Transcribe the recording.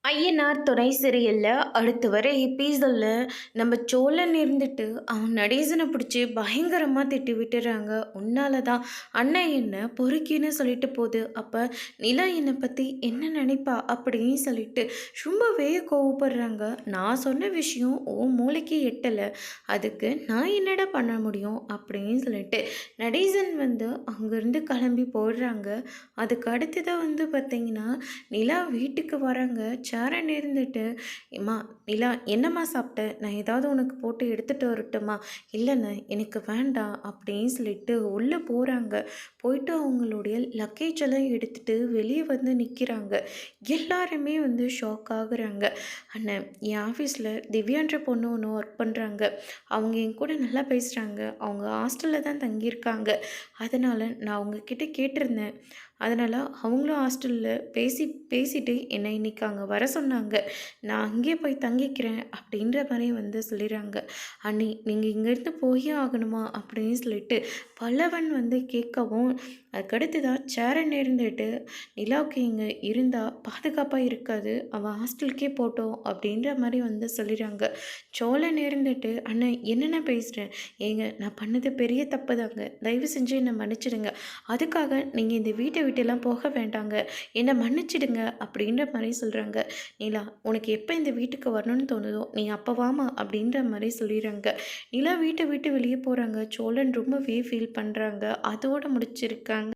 ஐயனார் துணை சீரியல்ல அடுத்து வர எபிசோட்ல நம்ம சோழன் இருந்துட்டு அவன் நடேசனை பிடிச்சி பயங்கரமாக திட்டி விட்டுறாங்க. உன்னால தான் அண்ணன் என்ன பொறுக்கின்னு சொல்லிட்டு போகுது. அப்போ நிலா என்னை பற்றி என்ன நினைப்பா அப்படின்னு சொல்லிட்டு ரொம்பவே கோவப்படுறாங்க. நான் சொன்ன விஷயம் ஓ மூளைக்கு எட்டலை, அதுக்கு நான் என்னடா பண்ண முடியும் அப்படின்னு சொல்லிட்டு நடேசன் அங்கேருந்து கிளம்பி போடுறாங்க. அதுக்கு அடுத்ததாக பார்த்தீங்கன்னா நிலா வீட்டுக்கு வராங்க. சேரன் இருந்துட்டு, "எம்மா நிலா என்னம்மா சாப்பிட்ட? நான் ஏதாவது உனக்கு போட்டு எடுத்துகிட்டு வரட்டுமா?" "இல்லைண்ணே எனக்கு வேண்டாம்" அப்படின்னு சொல்லிட்டு உள்ளே போகிறாங்க. போயிட்டு அவங்களுடைய லக்கேஜ் எல்லாம் எடுத்துகிட்டு வெளியே நிற்கிறாங்க. எல்லாருமே ஷாக் ஆகுறாங்க. "அண்ணன், என் ஆஃபீஸில் திவ்யான்ற பொண்ணு ஒன்று ஒர்க் பண்ணுறாங்க. அவங்க என் கூட நல்லா பேசுகிறாங்க. அவங்க ஹாஸ்டலில் தான் தங்கியிருக்காங்க. அதனால் நான் அவங்கக்கிட்ட கேட்டிருந்தேன். அதனால் அவங்களும் ஹாஸ்டலில் பேசிட்டு என்னை இன்றைக்கி அங்கே வர சொன்னாங்க. நான் அங்கேயே போய் தங்கிக்கிறேன்" அப்படின்ற மாதிரி சொல்லிடுறாங்க. "அண்ணி, நீங்கள் இங்கேருந்து போயே ஆகணுமா?" அப்படின்னு சொல்லிட்டு பல்லவன் கேட்கவும், அதுக்கடுத்து தான் சேரன் இருந்துட்டு, "நிலாவுக்கு இங்கே இருந்தால் பாதுகாப்பாக இருக்காது, அவள் ஹாஸ்டலுக்கே போட்டோம்" அப்படின்ற மாதிரி சொல்லிடுறாங்க. சோழன் இருந்துட்டு, "அண்ணன் என்னென்ன பேசுகிறேன்? ஏங்க, நான் பண்ணது பெரிய தப்பு தாங்க, தயவு செஞ்சு என்னை மன்னிச்சிடுங்க. அதுக்காக நீங்கள் இந்த வீட்டை விட்டுலாம் போக வேண்டாங்க, என்னை மன்னிச்சிடுங்க" அப்படின்ற மாதிரி சொல்கிறாங்க. "நிலா, உனக்கு எப்போ இந்த வீட்டுக்கு வரணும்னு தோணுதோ நீ அப்போ வாமா" அப்படின்ற மாதிரி சொல்லிடுறாங்க. நிலா வீட்டை விட்டு வெளியே போகிறாங்க. சோழன் ரொம்பவே ஃபீல் பண்ணுறாங்க. அதோடு முடிச்சிருக்காங்க.